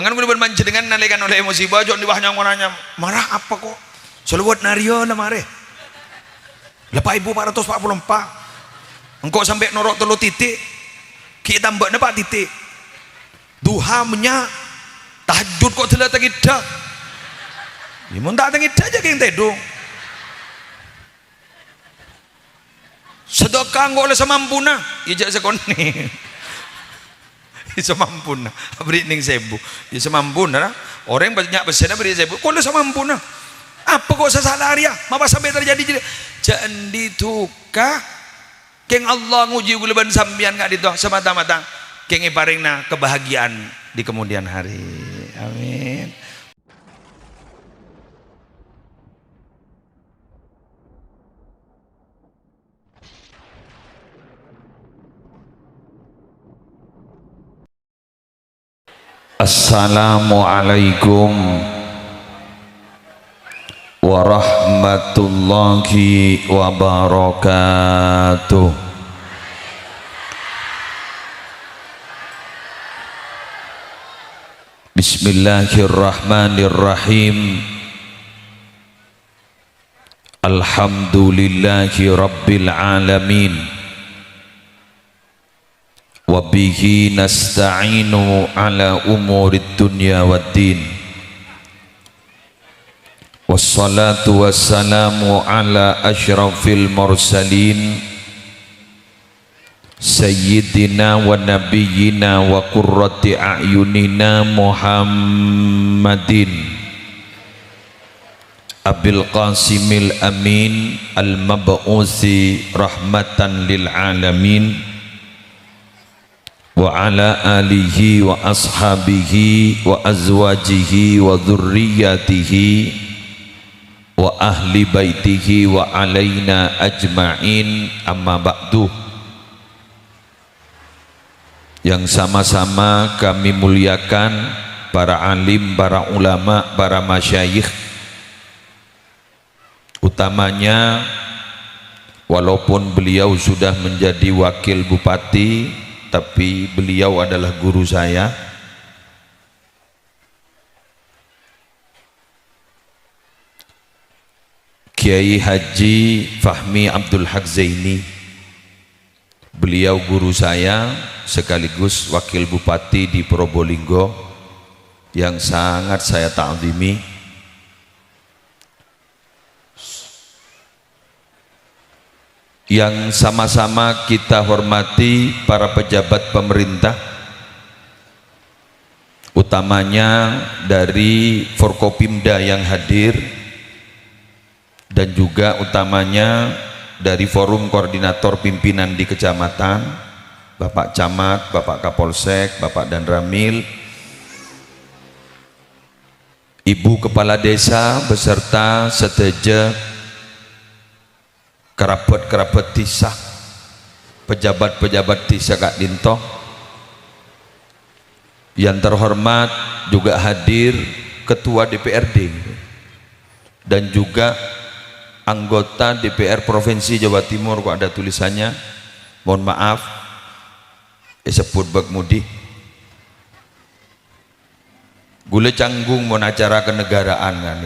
Ngan kudu bermanci dengan nalikan oleh musibah jon dibahnya ngonanya marah apa kok selewat nario na mare lepas ibu 444 engkau sampai norok telu titik kita tambah pak titik duha menya tahajud kok telah tengida ya mun tak tengida aja yang tedung sedekah engkau oleh semampuna ijak sekoni semampuna beri ning sebu ya semampuna orang banyak besarnya beri sebu kok le semampuna apa kok sasalah ya apa sampai terjadi jangan ditukah keng Allah nguji guleban sambian gak ditoh semata-mata keng iparingna kebahagiaan di kemudian hari amin. Assalamualaikum warahmatullahi wabarakatuh. Bismillahirrahmanirrahim. Alhamdulillahi rabbil alamin. Wabihi nasta'inu ala umurid dunya waddin. Wassalatu wassalamu ala ashrafil mursalin sayyidina wa nabiyyina wa qurrati a'yunina Muhammadin Abil Qasimil Amin al-mab'usi rahmatan lil alamin wa ala alihi wa ashabihi wa azwajihi wa dhurriyyatihi wa ahli baitihi wa alaina ajma'in amma ba'du. Yang sama-sama kami muliakan para alim, para ulama, para masyayikh, utamanya walaupun beliau sudah menjadi wakil bupati tapi beliau adalah guru saya, Kiai Haji Fahmi Abdul Haq Zaini. Beliau guru saya sekaligus wakil bupati di Probolinggo yang sangat saya ta'zimi. Yang sama-sama kita hormati para pejabat pemerintah, utamanya dari Forkopimda yang hadir, dan juga utamanya dari forum koordinator pimpinan di kecamatan, Bapak Camat, Bapak Kapolsek, Bapak Dan Ramil, Ibu Kepala Desa beserta seteja kerabat-kerabat desa, pejabat-pejabat desa Kak Dinto. Yang terhormat juga hadir Ketua DPRD dan juga anggota DPR Provinsi Jawa Timur. Kok ada tulisannya, mohon maaf sebut Bakmudi. Gule canggung mau acara kenegaraan kan,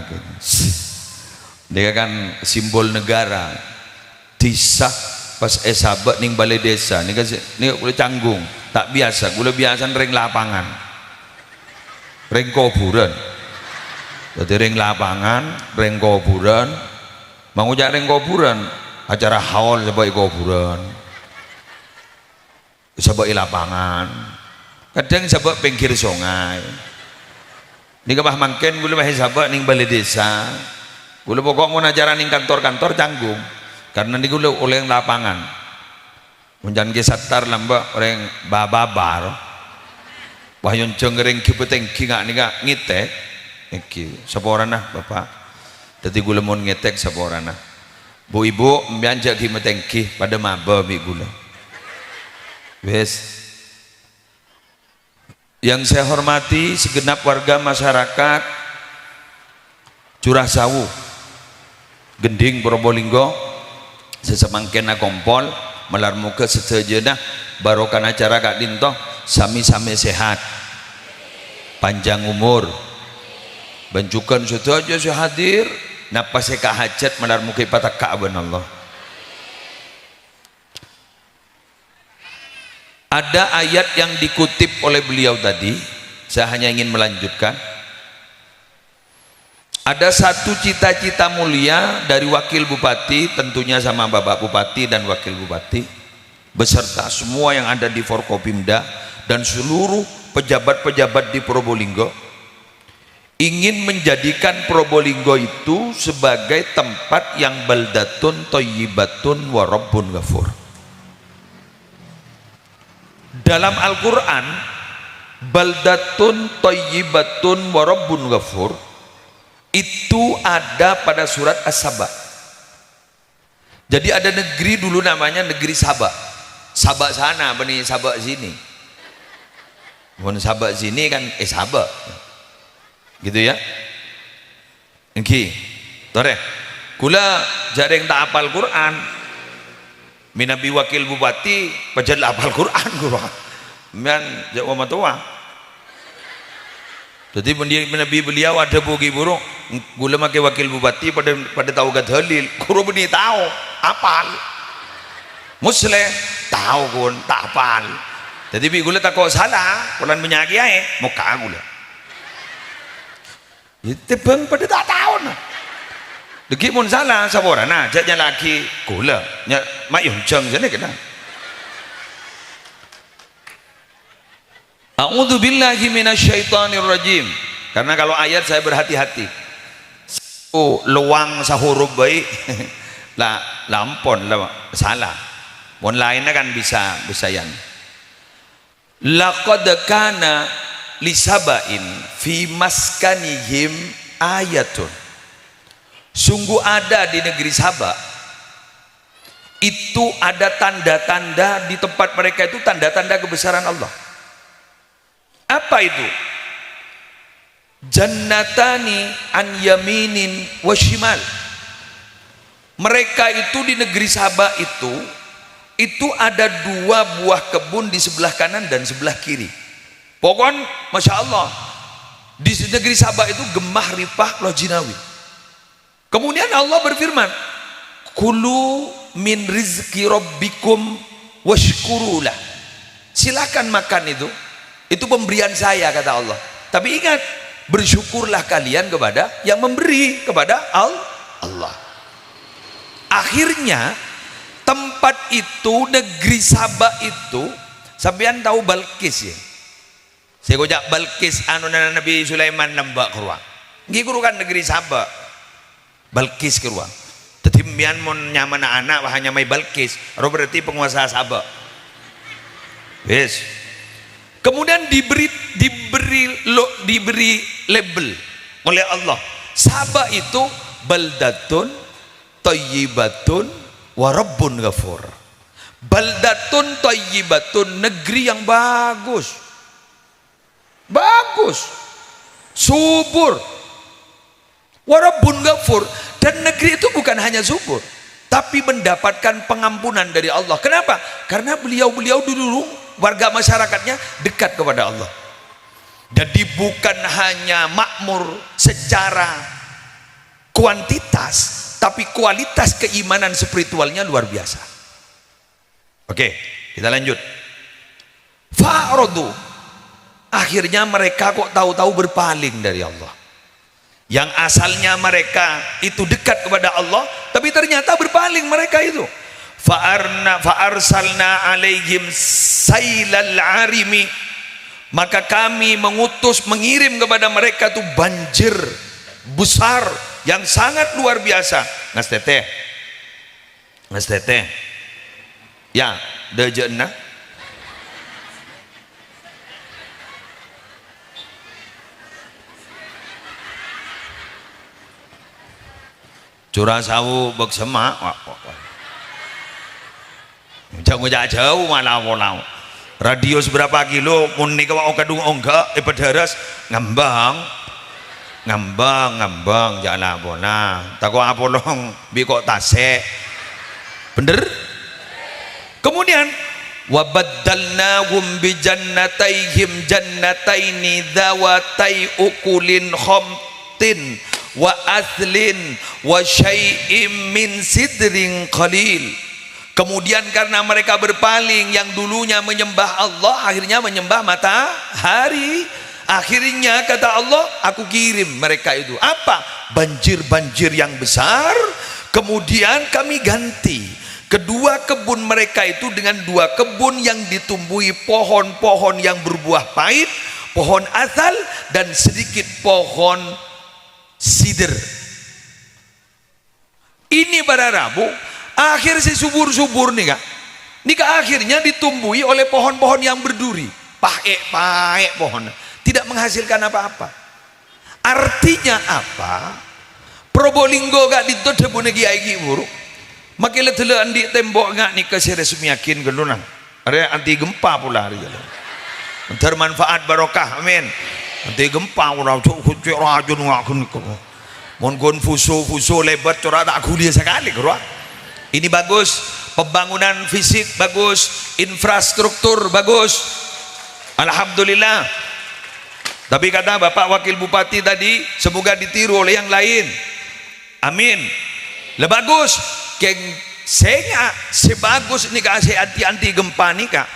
dia kan simbol negara. Desa pas sahabat ning balai desa nih kan, nih gule canggung tak biasa, gule biasa ring lapangan, ring kuburan. Jadi ring lapangan, ring kuburan, mau ngujak ring kuburan, acara haul sebagai kuburan, sebagai lapangan, kadang sebagai pinggir sungai. Ini kebah mangken gule masih sahabat ning balai desa, gule pokok mau acara ning kantor-kantor canggung. Karena di gula oleh lapangan, menjan gesatar lamba orang babar, wahyon cengering kipeteng kinga nika ngitek, iki saporana bapak, jadi gula mau ngitek saporana, bu ibu mbanja kimetengki pada maba bi gula, wes. Yang saya hormati segenap warga masyarakat Curah Sawu, Gending, Probolinggo. Sesemangkena kompol melar muka sesejenak barokan acara Kak Dinto sami-sami sehat panjang umur, bencukan saja saya hadir napa saya hajat menar muka patah ka'ban Allah. Ada ayat yang dikutip oleh beliau tadi, saya hanya ingin melanjutkan. Ada satu cita-cita mulia dari wakil bupati, tentunya sama Bapak Bupati dan wakil bupati beserta semua yang ada di Forkopimda dan seluruh pejabat-pejabat di Probolinggo, ingin menjadikan Probolinggo itu sebagai tempat yang baldatun thayyibatun wa rabbun ghafur. Dalam Al-Quran, baldatun thayyibatun wa rabbun ghafur itu ada pada surat As-Saba. Jadi ada negeri dulu namanya negeri Saba. Saba sana, benih Saba sini. Mohon Saba sini kan Saba. Gitu ya. Oke. Tore. Kula jarang tak hafal Quran. Minabi wakil bupati pajal hafal Quran gua. Men jawa matua. Jadi Nabi beliau ada bugi burung, gula make wakil bupati pada tahu gad halil, guru beni tahu, apal, muslim tahu pun tak apal. Jadi bi gula tak kau salah, kulan menyagi aye, muka gula. Itu bang pada tak tahu nah. Deki pun salah, saboran nah, jadinya lagi gula, nya mayung jeng jadi kena. A'udzu billahi minasyaitonir rajim. Karena kalau ayat saya berhati-hati. Luang sahuruf baik lah lampon lah salah. Pon lainnya kan bisa yan. Laqad kana lisabain fi maskanihim ayatun. Sungguh ada di negeri Saba itu ada tanda-tanda di tempat mereka itu tanda-tanda kebesaran Allah. Apa itu? Jannatani an yaminin wa shimal. Mereka itu di negeri Saba itu ada dua buah kebun di sebelah kanan dan sebelah kiri. Pokoknya Masya Allah di negeri Saba itu gemah ripah loh jinawi. Kemudian Allah berfirman, kulu min rizki rabbikum washkurulah. Silakan makan itu pemberian saya kata Allah. Tapi ingat, bersyukurlah kalian kepada yang memberi, kepada Allah. Akhirnya tempat itu, negeri Saba itu, sampean tahu Balkis ya? Saya gojak Balkis anu Nabi Sulaiman nambak keruang. Nggih kan negeri Saba. Balkis keruang. Jadi mian mon nyaman anak hanya mai Balkis, berarti penguasa Saba. Yes. Kemudian diberi label oleh Allah. Saba itu baldatun thayyibatun wa rabbun ghafur. Baldatun thayyibatun, negeri yang bagus. Bagus. Subur. Wa rabbun ghafur, dan negeri itu bukan hanya subur, tapi mendapatkan pengampunan dari Allah. Kenapa? Karena beliau-beliau dulu warga masyarakatnya dekat kepada Allah. Jadi bukan hanya makmur secara kuantitas, tapi kualitas keimanan spiritualnya luar biasa. Oke, kita lanjut. Fa'rodu, akhirnya mereka kok tahu-tahu berpaling dari Allah. Yang asalnya mereka itu dekat kepada Allah, tapi ternyata berpaling mereka itu. Fa'arsalna alaihim sailal arimi, maka kami mengirim kepada mereka tuh banjir besar yang sangat luar biasa. Ngas teteh ya dejeuna curah sawu bek semak jauh malah radio seberapa kilo mun nika wong kadung enggak pedaras ngambang jangan abona tako apolong bi kok tasek bener. Kemudian wa baddalnahum bi jannataihim jannataini dzawatai ukulin khamtin wa athlin wa syai'im min sidrin qalil. Kemudian karena mereka berpaling, yang dulunya menyembah Allah akhirnya menyembah matahari. Akhirnya kata Allah, aku kirim mereka itu apa? Banjir-banjir yang besar. Kemudian kami ganti kedua kebun mereka itu dengan dua kebun yang ditumbuhi pohon-pohon yang berbuah pahit, pohon asal dan sedikit pohon sider. Ini para Rabu akhir si subur-subur nih kak. Nika akhirnya ditumbuhi oleh pohon-pohon yang berduri, paek pohon, tidak menghasilkan apa-apa. Artinya apa? Probolinggo gak ditodebun lagi aiki buruk. Makanya telah di tembok gak nika seres yakin gelunang. Ada anti gempa pula hari jalan. Termanfaat barokah, amin. Anti gempa pula cuk rajun ngakun niku. Mon gon fuso lebat cora tak kuliah sekali kerua. Ini bagus, pembangunan fisik bagus, infrastruktur bagus. Alhamdulillah. Tapi kata Bapak Wakil Bupati tadi, semoga ditiru oleh yang lain. Amin. Lah bagus. Keng senya sebagus ni kasih anti gempa ni kak.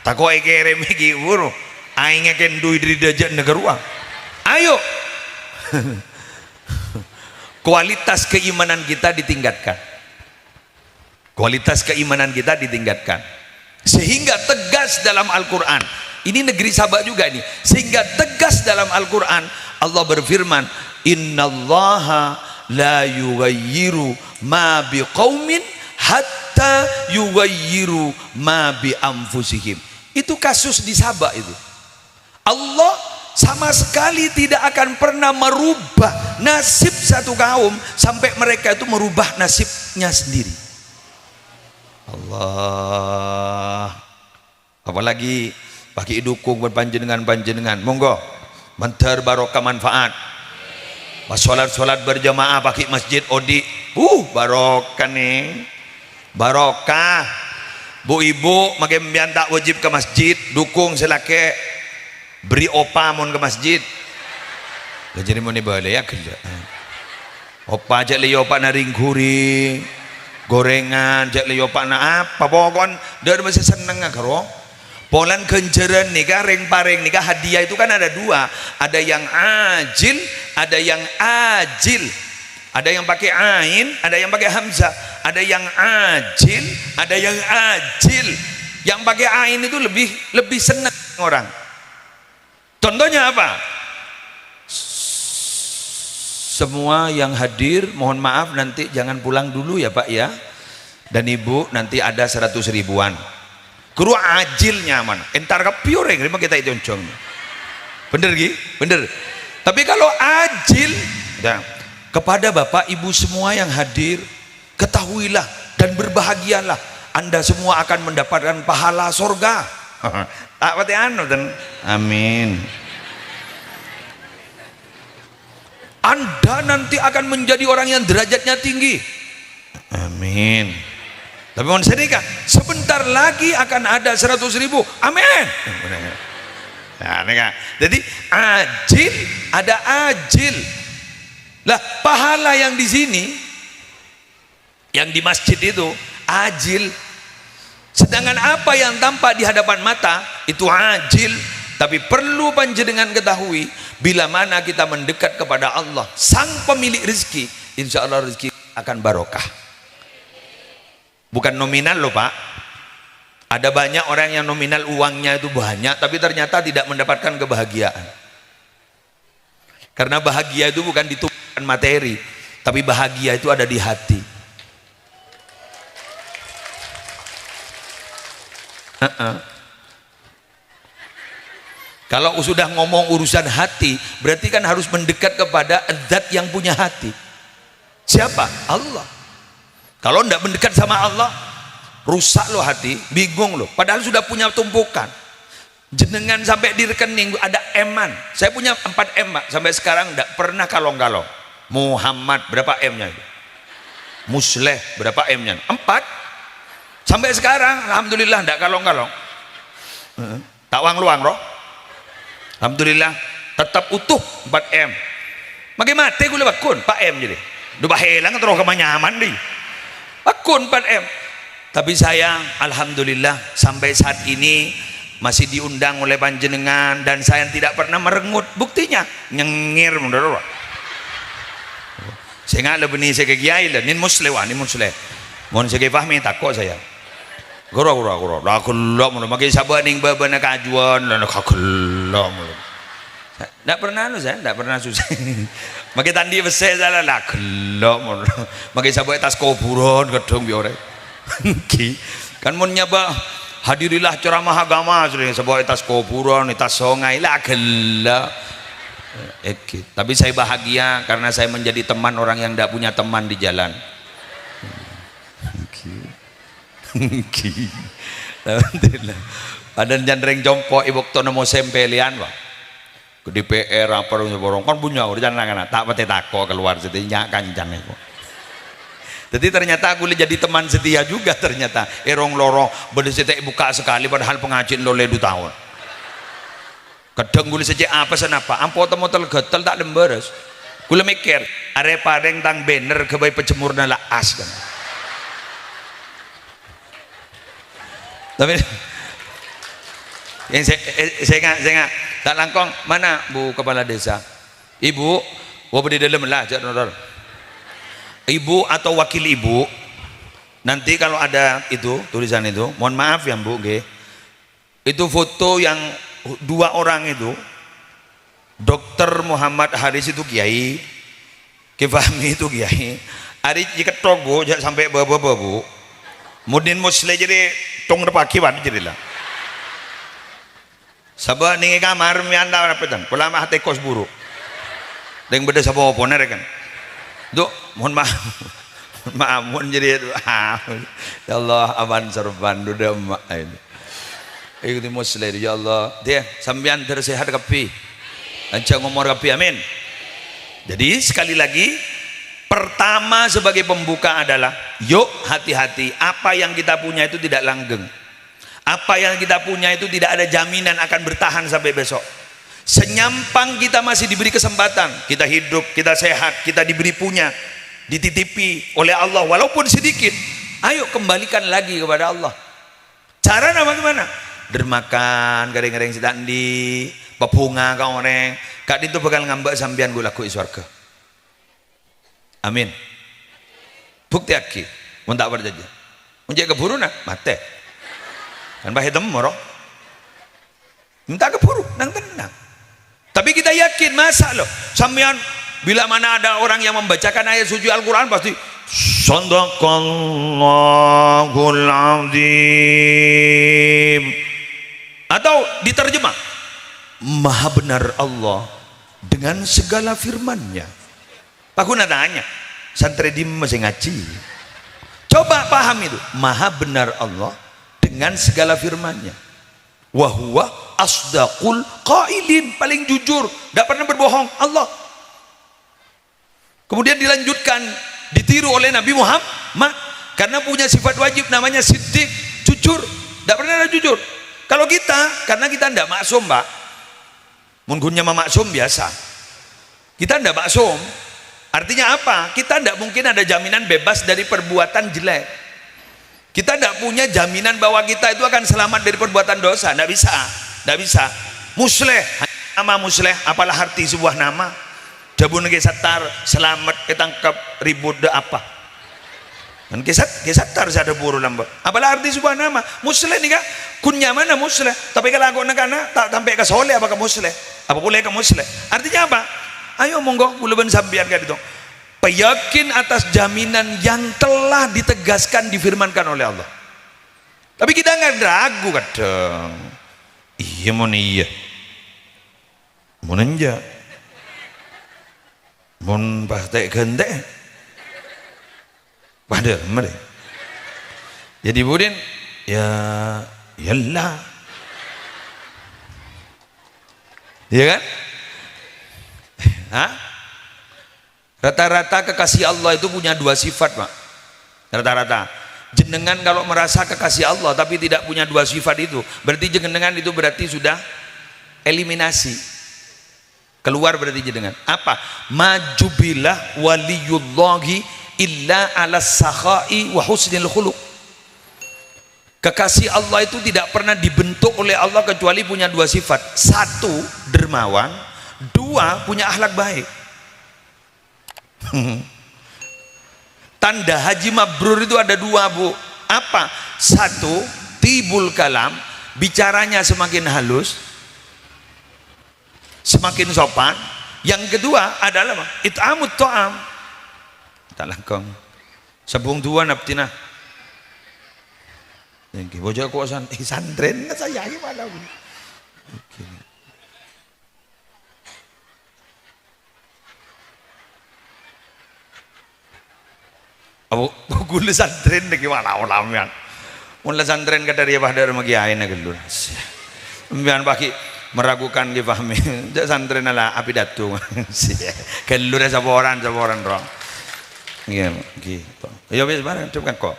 Takoi kere megi buru. Aing ken duit dari dajat negara. Ayo. Kualitas keimanan kita ditingkatkan. Kualitas keimanan kita ditingkatkan. Sehingga tegas dalam Al-Quran. Ini negeri Sabah juga nih. Sehingga tegas dalam Al-Quran Allah berfirman, innallaha la yughayyiru ma biqaumin hatta yughayyiru ma bi anfusihim. Itu kasus di Sabah itu. Allah sama sekali tidak akan pernah merubah nasib satu kaum sampai mereka itu merubah nasibnya sendiri. Allah. Apalagi pakai dukung berpanjenengan monggo mentar barokah manfaat. Pas sholat berjamaah pakai masjid odi, barokah nih, barokah. Bu ibu makin tak wajib ke masjid, dukung selake, beri opa mon ke masjid. Jadi mau boleh ya kerja. Opa aja li opa naring guri, gorengan, aja li opa na apa pokon, dia masih seneng karo. Polan kenceran nikah, reng pareng nikah, hadiah itu kan ada dua, ada yang ajil, ada yang ajil, ada yang pakai ain, ada yang pakai hamzah, ada yang ajil, ada yang ajil. Yang pakai ain itu lebih senang orang. Contohnya apa? Semua yang hadir mohon maaf nanti jangan pulang dulu ya Pak ya, dan Ibu nanti ada 100 ribuan. Guru ajilnya mana? Entar kepioreng, memang kita itu oncong. Bener Gi? Bener. Tapi kalau ajil, ya, kepada Bapak Ibu semua yang hadir, ketahuilah dan berbahagialah, Anda semua akan mendapatkan pahala surga. Tak pati anu dan amin. Anda nanti akan menjadi orang yang derajatnya tinggi. Amin. Tapi mohon sedekah, sebentar lagi akan ada 100 ribu. Amin. Nah, jadi ajil ada ajil. Lah pahala yang di sini, yang di masjid itu ajil. Sedangkan apa yang tampak di hadapan mata itu ajil. Tapi perlu panjenengan ketahui, bila mana kita mendekat kepada Allah, sang pemilik rezeki, insya Allah rezeki akan barokah. Bukan nominal loh Pak. Ada banyak orang yang nominal uangnya itu banyak, tapi ternyata tidak mendapatkan kebahagiaan. Karena bahagia itu bukan ditumpukan materi, tapi bahagia itu ada di hati. Kalau sudah ngomong urusan hati, berarti kan harus mendekat kepada zat yang punya hati. Siapa? Allah. Kalau tidak mendekat sama Allah, rusak loh hati, bingung loh. Padahal sudah punya tumpukan. Jenengan sampai di rekening ada eman. Saya punya 4 M Pak. Sampai sekarang tidak pernah kalong-kalong. Muhammad berapa M-nya? Musleh berapa M-nya? 4. sampai sekarang alhamdulillah ndak kalong-kalong. Tak wang-luang roh. Alhamdulillah tetap utuh 4M. Makin mati gue bakun 4M jadi. Duh bahelang terus kemanyaman di. Bakun 4M. Tapi saya alhamdulillah sampai saat ini masih diundang oleh panjenengan dan saya tidak pernah merengut. Buktinya nyengir menurut. Saya nggak lebih nih saya kiai lah. Nin muslim. Mohon saya fahmi takut saya. Gura. Dah kelak mulu. Makin sabar ning beberapa kajuan dan kelak mulu. Tak pernah saya, tak pernah susah. Makin tandi besar salah lah kelak mulu. Makin sabar tas kuburan gedung biore. Kan mau nyaba hadirilah ceramah agama sudah sebuah tas kuburan, tas sungai lah kelak. Tapi saya bahagia karena saya menjadi teman orang yang tidak punya teman di jalan. Alhamdulillah. Padan jandreng jompo ibu tono mau sempelian pak. Ke DPR apa orang kan punya urusan kan tak pati tako keluar setinya kancang itu. Jadi ternyata aku jadi teman setia juga ternyata. Erong lorong berdesete buka sekali padahal pengajian lole 2 tahun. Kadang gue sejak apa senapa ampo temu gatel tak lembares. Gue mikir are padeng tang banner kebaik pecemur nala as kan. Tapi yang saya nggak tak langkong mana Bu Kepala Desa, Ibu, di dalam lah, Ibu atau wakil Ibu, nanti kalau ada itu tulisan itu, mohon maaf ya Bu, itu foto yang 2 orang itu, Dr. Muhammad Haris itu kiai, Kifahmi itu kiai, hari diketok Bu, jangan sampai bawa-bawa Bu. Mudin muslim jadi tong repaki wad jadi lah. Sabah nih kamar mianda apa dan pelama hati kos buruk. Dengan beda sabah oponer kan. Duk mohon maaf, mohon jadi ya Allah aman serban duda mak ini. Ikuti muslim ya Allah dia sambian tersehat kapi, ancang umur kapi amin. Jadi sekali lagi. Pertama sebagai pembuka adalah yuk hati-hati, apa yang kita punya itu tidak langgeng, apa yang kita punya itu tidak ada jaminan akan bertahan sampai besok. Senyampang kita masih diberi kesempatan, kita hidup, kita sehat, kita diberi punya, dititipi oleh Allah walaupun sedikit, ayo kembalikan lagi kepada Allah. Cara bagaimana? Dermakan gareng-gareng sidandi pepunga kau orang kak itu bakal ngambek sambian gue laku iswarga. Amin. Bukti aki, mau tak berjanji. Menjadi keburu nak, mate. Kan bahaya temor. Minta keburu, nang tenang. Tapi kita yakin masa loh. Sampean bila mana ada orang yang membacakan ayat suci Al-Quran pasti Shadaqallahul Azim. Atau diterjemah Maha benar Allah dengan segala firman-Nya. Aku nak tanya, santri di masih ngaji. Coba paham itu, Maha benar Allah dengan segala firman-Nya. Wa huwa asdaqul qailin, paling jujur, tidak pernah berbohong Allah. Kemudian dilanjutkan, ditiru oleh Nabi Muhammad karena punya sifat wajib namanya siddiq, jujur, tidak pernah ada jujur. Kalau kita, karena kita tidak maksum, Pak. Mungkinnya maksum biasa. Kita tidak maksum. Artinya apa? Kita tidak mungkin ada jaminan bebas dari perbuatan jelek. Kita tidak punya jaminan bahwa kita itu akan selamat dari perbuatan dosa. Tidak bisa, tidak bisa. Musleh, nama musleh, apalah arti sebuah nama? Jabun gesatar, selamat, ketangkap, ribut, apa? Dan gesatar saya ada buru lambat. Apalah arti sebuah nama? Musleh nih kak, kunya mana musleh? Tapi kalau aku nak tak sampai ke soleh apa ke musleh? Apa boleh ke musleh? Artinya apa? Ayo monggo bulan sambian kan itu. Peyakin atas jaminan yang telah ditegaskan difirmankan oleh Allah. Tapi kita nggak ragu kadang. Iya mau iya. Mau nanja. Mau pasti gende. Padahal mereka. Jadi budin ya yalah. Iya kan? Hah? Rata-rata kekasih Allah itu punya 2 sifat, Pak. Rata-rata. jenengan kalau merasa kekasih Allah tapi tidak punya dua sifat itu, berarti jenengan itu berarti sudah eliminasi, keluar berarti jenengan. Apa? Majubilah waliyullahi illa ala sakhai wa husnil khuluq. Kekasih Allah itu tidak pernah dibentuk oleh Allah kecuali punya dua sifat. Satu, dermawan. Dua, punya akhlak baik. Tanda haji mabrur itu ada dua, Bu. Apa? Satu, tibul kalam, bicaranya semakin halus, semakin sopan. Yang kedua adalah apa? It'amut ta'am. Talangkong sabung dua naptina. Yang bocah kok santren saya gimana Bu? Abu gula santren lagi mana ulamian. Mula santren kata dia bahar magi ain gelur. Mbian baki meragukan dipahami. Jak santren ala api datu. Gelur saboran roh. Iya gitu. Ya wis barang coba kok.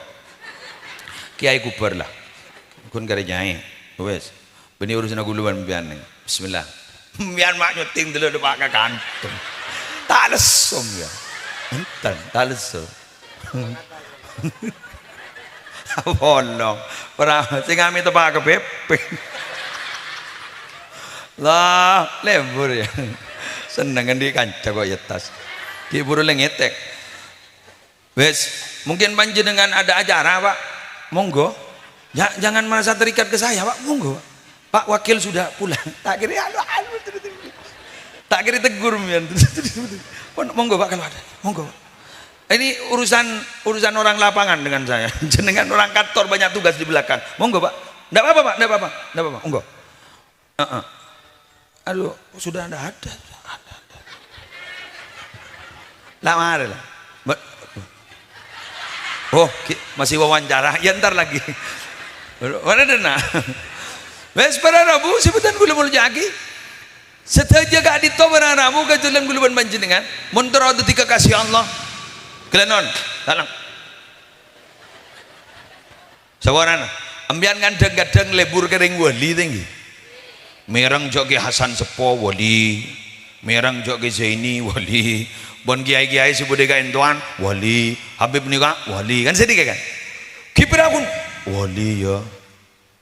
Kiai kuper lah. Kun kare nyai. Wis. Beni urusan guluan mbian ning. Bismillah. Mbian mak nyuting dulu depak ka kantung. Tak lesum ya. Enten, tak lesum. Bolong pernah sing kami tepak kepeping lah lembur ya seneng di kanca kok yetas ki buru lengetek wes mungkin panjenengan ada acara Pak monggo jangan merasa terikat ke saya Pak monggo Pak wakil sudah pulang tak kira tak kira tegur mian monggo Pak kalau ada monggo. Ini urusan orang lapangan dengan saya. Jenengan orang kantor banyak tugas di belakang. Monggo Pak. Enggak apa-apa Pak, enggak apa-apa. Enggak apa-apa. Monggo. Aduh, sudah ada. Lah mari lah. Oh, masih wawancara. Ya ntar lagi. Mana dena? Wes para Rabu sebutan kula mul jagi. Setaja gak dito para Rabu kejulan kula panjenengan. Mun tero detika kasih Allah. Kelenon, talang. Sawaran, ambian kadang-kadang lebur kering wali tinggi. Merang joki Hasan Sepo wali, merang joki Zaini wali, bon kiai-kiai sebudega entuan wali, Habib nika wali, kan sedih kan? Kipira pun wali ya,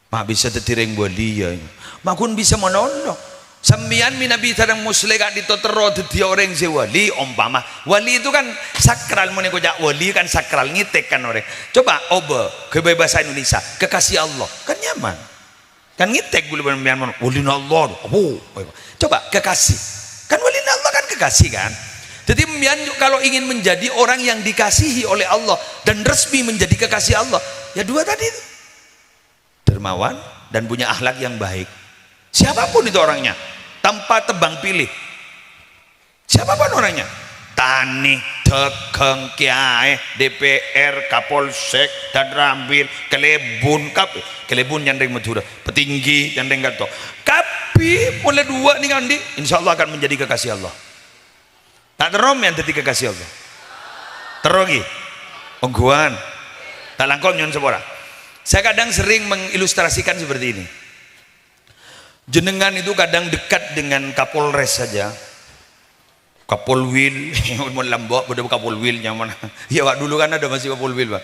mak bisa tetiring wali ya, makun bisa menolong. Sembian minabi sareng musle kak ditotero dadi orang si wali umpama wali itu kan sakral muni kojak wali kan sakral ngitek kan orang coba oba kebebasan Indonesia kekasih Allah kan nyaman kan ngitek bulu pembian wali Allah coba kekasih kan wali Allah kan kekasih kan jadi pembian kalau ingin menjadi orang yang dikasihi oleh Allah dan resmi menjadi kekasih Allah ya dua tadi itu dermawan dan punya akhlak yang baik siapapun itu orangnya tanpa tebang pilih siapapun orangnya tani, dagang, kiai, DPR, Kapolsek, dan Rambil, kelebun nyandeng Madura, petinggi nyandeng Gato tapi mulai dua nih kan insya Allah akan menjadi kekasih Allah tak terom yang jadi kekasih Allah terogi ongguan tak langkong nyon sepora saya kadang sering mengilustrasikan seperti ini. Jenengan itu kadang dekat dengan Kapolres saja, Kapolwil, mau lambok, udah Kapolwil nyaman. Ya Pak dulu kan ada masih Kapolwil Pak,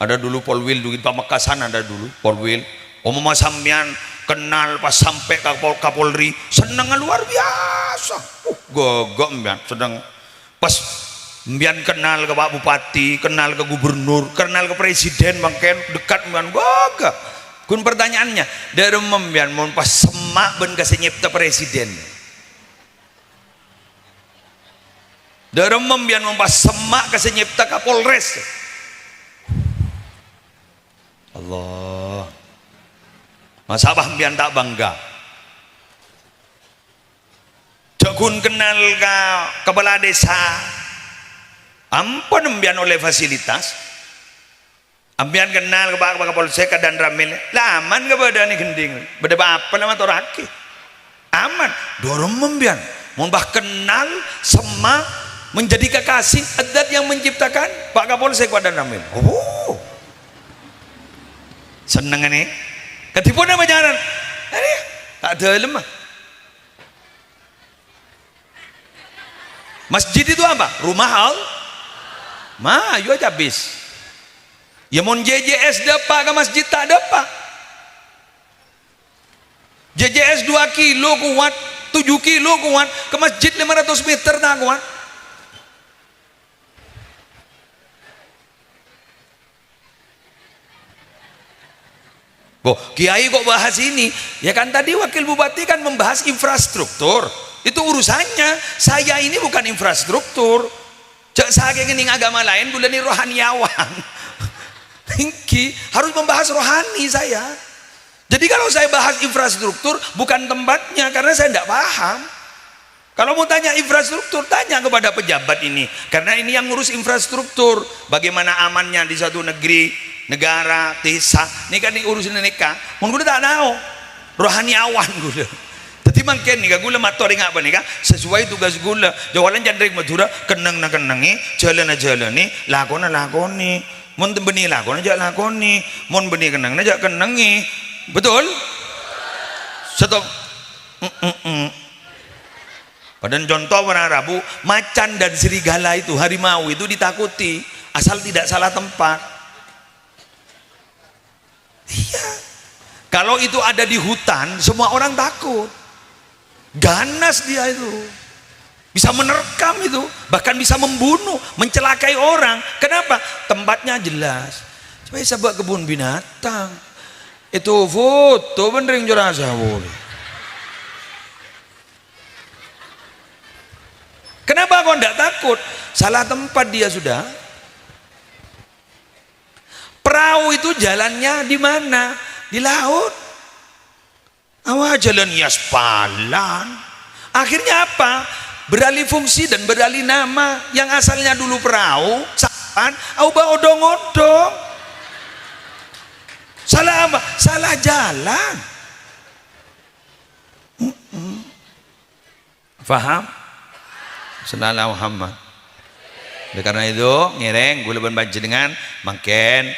ada dulu Polwil di Pamekasan ada dulu Polwil. Omong sampean kenal pas sampai Kapolri, seneng luar biasa. Gogok mbian, sedang pas mbian kenal ke Pak Bupati, kenal ke Gubernur, kenal ke Presiden, bangken dekat mbian gogok. Kun pertanyaannya dari membian mau pas semak ben kasih nyipta presiden dari membian mau pas semak kasih nyipta Kapolres Allah masa membian tak bangga jakun kenal ke kepala desa ampun membian oleh fasilitas ambian kenal ke Pak Kapolsek dan Ramil aman ke badan gending beda apa lama toraki aman dorong membian mau kenal sama menjadi kekasih adat yang menciptakan Pak Kapolsek dan Ramil seneng nih ketipun apa jalan ini tak dalam mah. Masjid itu apa? Rumah mah ayo aja habis ya mon JJS depa ke masjid tak depa. JJS 2 kilo kuat, 7 kilo kuat, ke masjid 500 meter tak kuat. Boh, kiai kok bahas ini? Ya kan tadi wakil bupati kan membahas infrastruktur. Itu urusannya. Saya ini bukan infrastruktur. Cak saya ngene agama lain bulan ini rohaniawan. Tinggi harus membahas rohani saya. Jadi kalau saya bahas infrastruktur bukan tempatnya karena saya tidak paham. Kalau mau tanya infrastruktur tanya kepada pejabat ini karena ini yang ngurus infrastruktur. Bagaimana amannya di satu negeri negara desa ini kan urusin nikah mun gula tak tahu rohani awan gula tapi mungkin nih gula matori ngapa nih kak sesuai tugas gula jawalan jandrik madura kenang na kenangi jalan jalani lakoni mun beni lakoni aja lakoni mun beni kenang aja kenangi betul stop Padahal contoh warna Rabu macan dan serigala itu harimau itu ditakuti asal tidak salah tempat. Iya, kalau itu ada di hutan semua orang takut, ganas dia itu, bisa menerkam itu, bahkan bisa membunuh, mencelakai orang. Kenapa? Tempatnya jelas. Coba sebab kebun binatang itu foto bener yang jurasa boleh. Kenapa kau tidak takut? Salah tempat dia sudah. Perahu itu jalannya di mana? Di laut. Awak jalan yaspalan. Akhirnya apa? Beralih fungsi dan beralih nama. Yang asalnya dulu perahu, sapan, bawa odong-odong. Salah apa? Salah jalan. Faham? Sallallahu Muhammad. Oleh karena itu ngereng gula banci dengan makin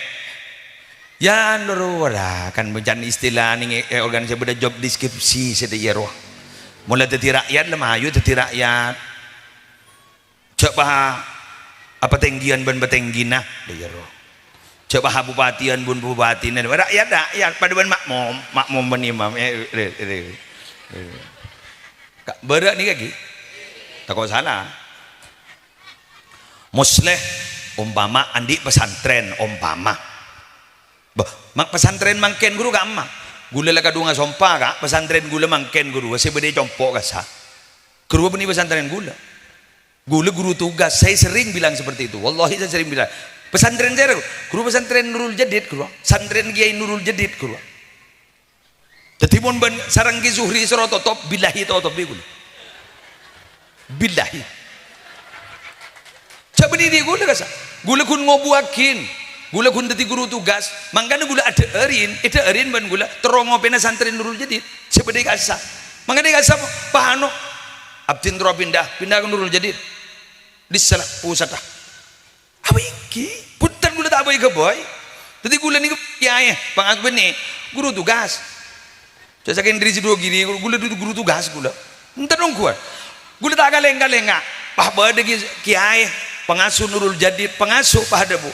ya nurwala kan bencana istilah nih organisasi pada job deskripsi sedaya roh mulai teti rakyat lemah ayu teti rakyat coba apa tenggian ban betenggina daya roh coba bupatian bun bupati rakyat pada ban makmum benimam berat nih kaki tak kau salah musleh umpama andi pesantren umpama mak pesantren mangken guru gak emak gula lah kadunga sompa kak pesantren gula mangken guru saya beda compok kasa guru apa nih pesantren gula guru tugas saya sering bilang seperti itu wallahi saya sering bilang pesantren saya guru pesantren Nurul Jadid guru pesantren Kiai Nurul Jadid guru jadi mon ban sarang Ki Zuhri serototop billahi totop gula billahi coba ini gula kasa gula kun ngobuakin gula kun dati guru tugas mangkana gula ada erin ban gula terongo pena santren Nurul Jadid seperti kasa mangkana kasa pahano abdin tero pindah ke Nurul Jadid di salah pusat apa iki punten gula tak boy ke boy dati gula ni kiai pangak beni guru tugas casakin diri dua gini gula duduk guru tugas gula entar dong kuat gula tak galenga pah bade kiai pengasuh Nurul Jadid pengasuh pah ada bu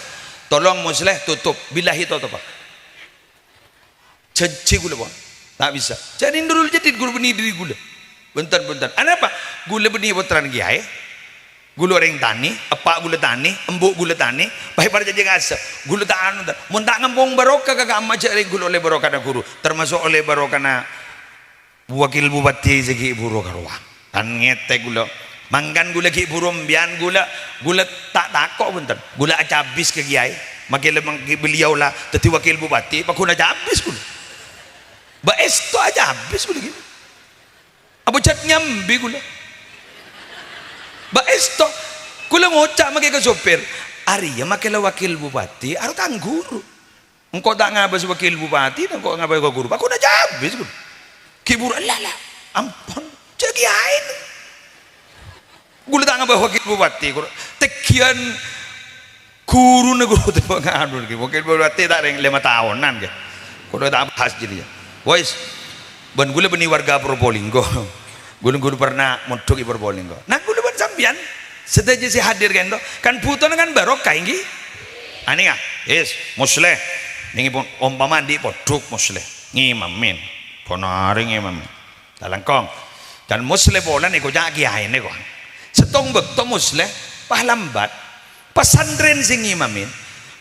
tolong musleh tutup billahi tutup pak ceci gula bang tak bisa jadi Nurul Jadid gula benih diri gula bentar apa gula benih puteran kiai gula orang tani apa gula tani embuk gula tani baik pada jadi ngasep gula tak anu mun tak ngempung barokah kagak amma cari gula oleh barokah na guru termasuk oleh barokah na wakil bupati segi buru karuang kan ngete gula mangkan gula ki burum bian gula tak takok bentar gula aja habis ke kiai makin lemang beliau lah teti wakil bupati pak gula aja habis gula ba esto aja habis gula gitu apa cat nyambi gula ba esto gula ngocak makin ke sopir ari ya makin wakil bupati aru kan guru engkau tak ngabas wakil bupati engkau ngabas ke guru pak gula aja habis gula kibur lala ampun cak kiai gula tak ngabah wakil bupati tekian guru nih guru tuh pengadu wakil bupati tak yang 5 tahunan ke Kudu tak bahas jadi. Wais, ben gula beni warga Probolinggo. Gula pernah mondok di Probolinggo. Nah gula ben sampean sedaya si hadir kan puton kan barokah inggih. Ani ah, yes, musleh. Ningi pun umpama di poduk musleh. Ngimamin. Ponari ngimamin. Talangkong. Dan musleh bolan iku jak kiai niku. Setong bekto musleh pahlambat. Pesantren sing ngimamin.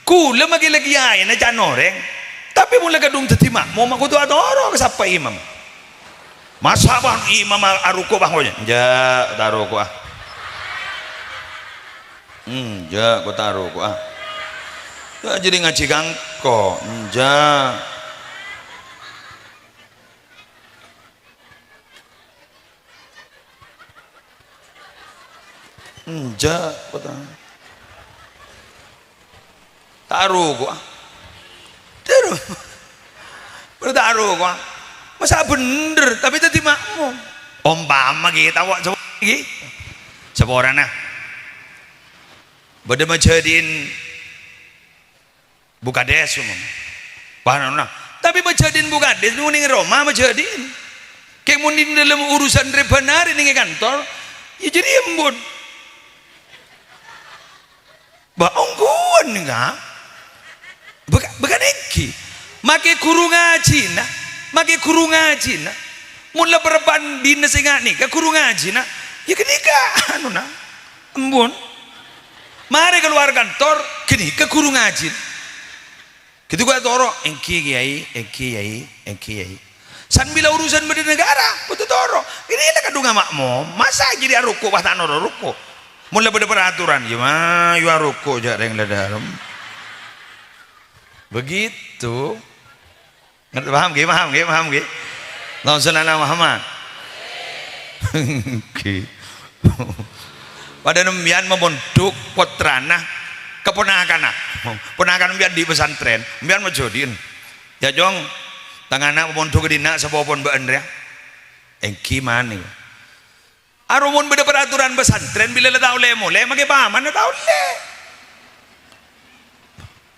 Kula magi lagi kiai na janoreng. Tapi mulai kadung dadi makmum aku tuh adoro ke sapa imam. Masa bang imam aruko bang konya. Ja taruko ah. Ja ko taruko ah. Jadi ngaji gangko. Ja. Ja ko taruko ah. Bertaruh kok masa bener tapi tadi makmum umpama kita wak lagi seorang nah beda majadin bukades paham nah tapi majadin bukades nuning Roma majadin kayak mundin dalam urusan rebanari nih kantor ya jadi embun baongkuan enggak bukan iki make guru ngaji nah mula perpan dinas ingat nih ke guru ngaji nah ya kenika anu nah embun mari keluar kantor kini ke guru ngaji gitu gua toro engki kiai san bila urusan beda negara betul toro ini lah kadung makmum masa jadi aruko bah tak noro ruko mula beda peraturan ya mah yu aruko jak yang dalam begitu ngerti paham nggih Allahumma shalli ala Muhammad pada nembian memondok putrana keponakan ponakan mbian di pesantren mbian majodin ya jong tangana memondok dina sapopon Mbak Andrea engki mani arumun beda peraturan pesantren bila le tahu le mulai make paman tahu le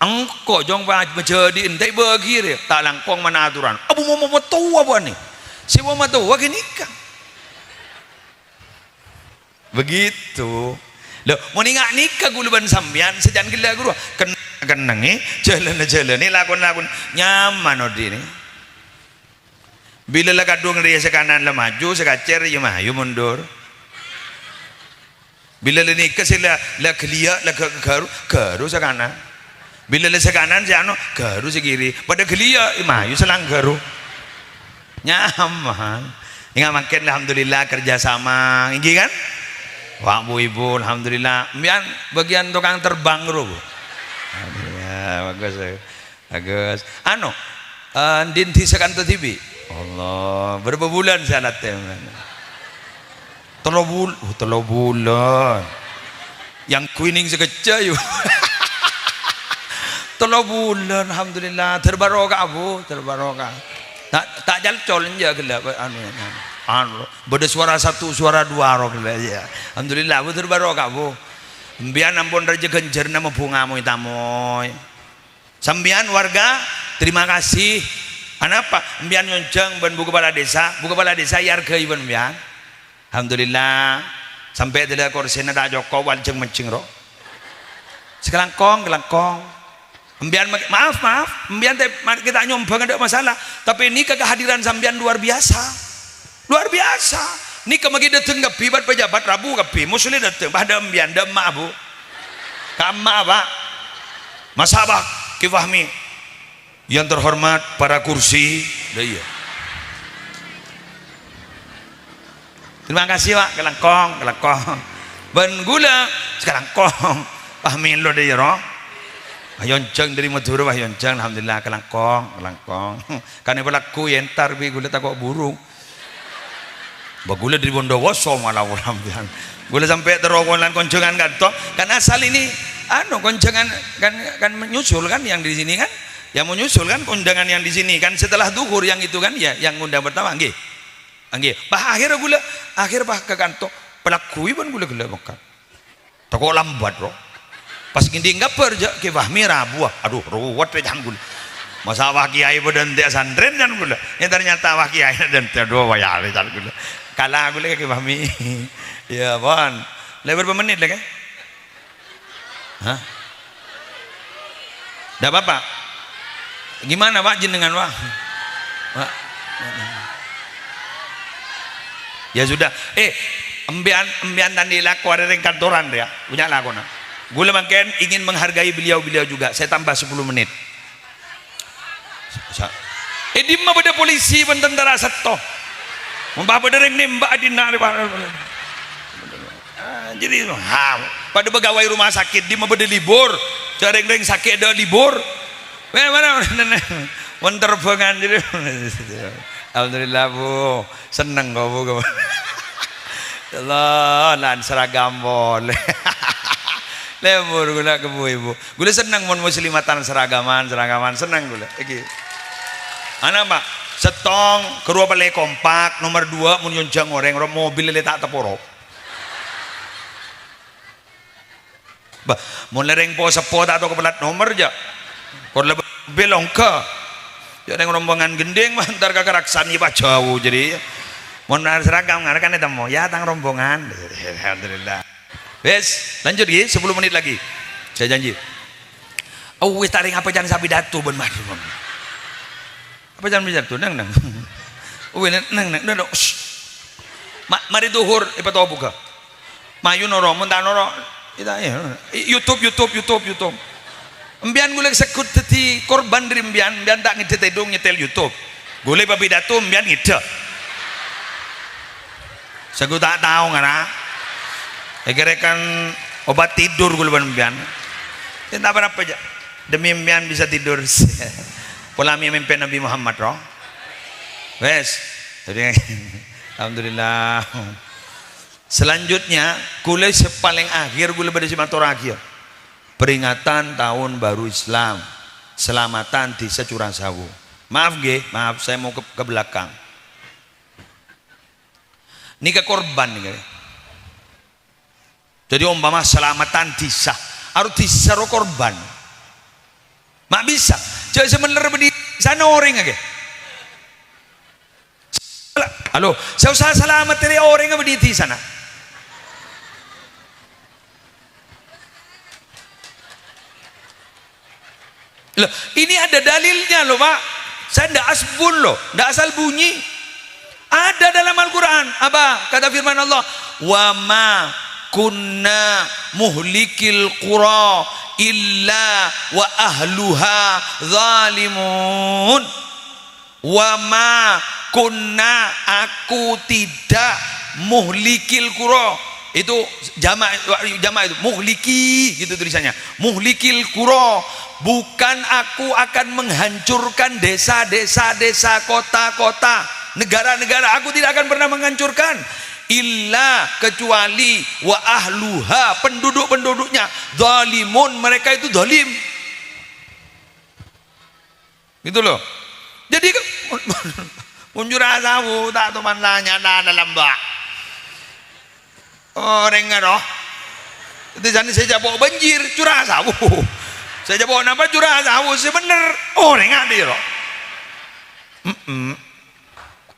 angko jong menjadi entai bagi dia tak langkong mana aturan abu mau tahu apa nih si mau tahu gini kan begitu loh mau nikah guluban sambian sejan gila guru kenang jalan ni lakon nyaman odi ni bila lah kadung dia sekanan lah maju sekacer ya maju mundur bila lah nikah sila lah kelia lah garu sekanan bila lesa kanan si anu garu si kiri pada gelia mayu selang garu nyaman ingat makin alhamdulillah kerjasama ini kan wak bu ibu alhamdulillah mbian bagian tukang terbang bro ya bagus anu dinti sekanto TV Allah berapa bulan saya latih telur bulan yang kuning sekecil yuk 3 bulan alhamdulillah terbarokah abu terbarokah tak jalcol aja gelap anu beda suara 1 suara 2 rok ya alhamdulillah abu terbarokah abu mbian ampun raja genjer nama bunga moy tamoy sambian warga terima kasih anapa mbian nyonjeng ben bu kepala desa yargai ben mbian alhamdulillah sampai tidak korsena tak joko waljeng mencing ro sekelangkong Mbian maaf mbian kita nyombang ada masalah tapi ini kehadiran sambian luar biasa ini kemagi dateng ke bibat pejabat Rabu ke muslim dateng pada mbian demak bu kama pak masabah kifahmi yang terhormat para kursi iya terima kasih pak kelangkong ben gula sekelangkong pahmin lo deh roh Yonceng dari Madura wah yonceng alhamdulillah kelangkong karena berlaku yentar bi gula tak kok burung bagula dari Bondowoso malah alhamdulillah gula sampai terokolan koncengan kantor kan asal ini anu koncengan kan menyusul kan yang di sini kan yang menyusul kan undangan yang di sini kan setelah duhur yang itu kan ya yang undang pertama nggih bah akhir bah ke kantor pelakui pun gula makan tak kok lambat bro pas gini enggak perja ke Fahmi Rabu aduh ruwet jangan masa wah kiai bodan tiak santren kan gula ya ternyata wah kiai dan tiak dua wayar kan gula kalah gula ke pahami ya bon lebar berapa menit lagi hah dah apa gimana pak jenengan pak ya sudah embian tadi laku ada yang kantoran dia punya laku nak gula makin ingin menghargai beliau juga saya tambah 10 menit di mah pada polisi pun tentara seto membah pada yang nembak adina jadi pada pegawai rumah sakit di mah pada libur jareng-jareng sakit ada libur mana menterbangan jadi alhamdulillah bu seneng kau bu Allah lan seragam boleh lemur gula ke bu ibu gula seneng mon muslimatan seragaman seneng gula lagi anak pak setong kerua balai kompak nomor 2 mun yonjang orang mobil le tak teporo bah mun lereng po sepo tak atau kepelat nomor aja kor lebih belong ke jadi rombongan gendeng mah ntar kakak raksani pak jauh jadi mun seragam ngarakan itu mau ya tang rombongan alhamdulillah wes lanjut ya 10 menit lagi saya janji wis taring apa jangan sapi datu ben madu apa jangan pidato nang nang mari duhur ipa to buka mayu noro mun ta noro YouTube embian golek sekut teti korban dari embian tak ngedete dong nyetel YouTube golek pidato embian ngide saya tak tahu ngana akhirnya kan obat tidur gue embian tak berapa aja demi embian bisa tidur pola mimpi Nabi Muhammad roh wes jadi alhamdulillah selanjutnya kule paling akhir kule pada simator akhir peringatan tahun baru Islam selamatan di Securah Sawu maaf saya mau ke belakang ini ke korban nih jadi umpama selamatan disa harus disaro korban mak bisa jadi sebenarnya di sana orang aja halo saya usah selamat dari orang yang di sana loh ini ada dalilnya loh pak saya tidak asbun loh tidak asal bunyi ada dalam Al-Quran apa kata firman Allah wa ma kunna muhlikil qura illa wa ahluha zalimun wa ma kunna aku tidak muhlikil qura itu jamak itu muhliki gitu tulisannya muhlikil qura bukan aku akan menghancurkan desa kota negara aku tidak akan pernah menghancurkan illa kecuali wa ahluha penduduknya zalimun mereka itu zalim gitu loh jadi unjur asawu tak teman lanya dalam bak orang ngaroh itu jadi saya jawab banjir curah sawu saya jawab apa curah sawu sebenar orang ada loh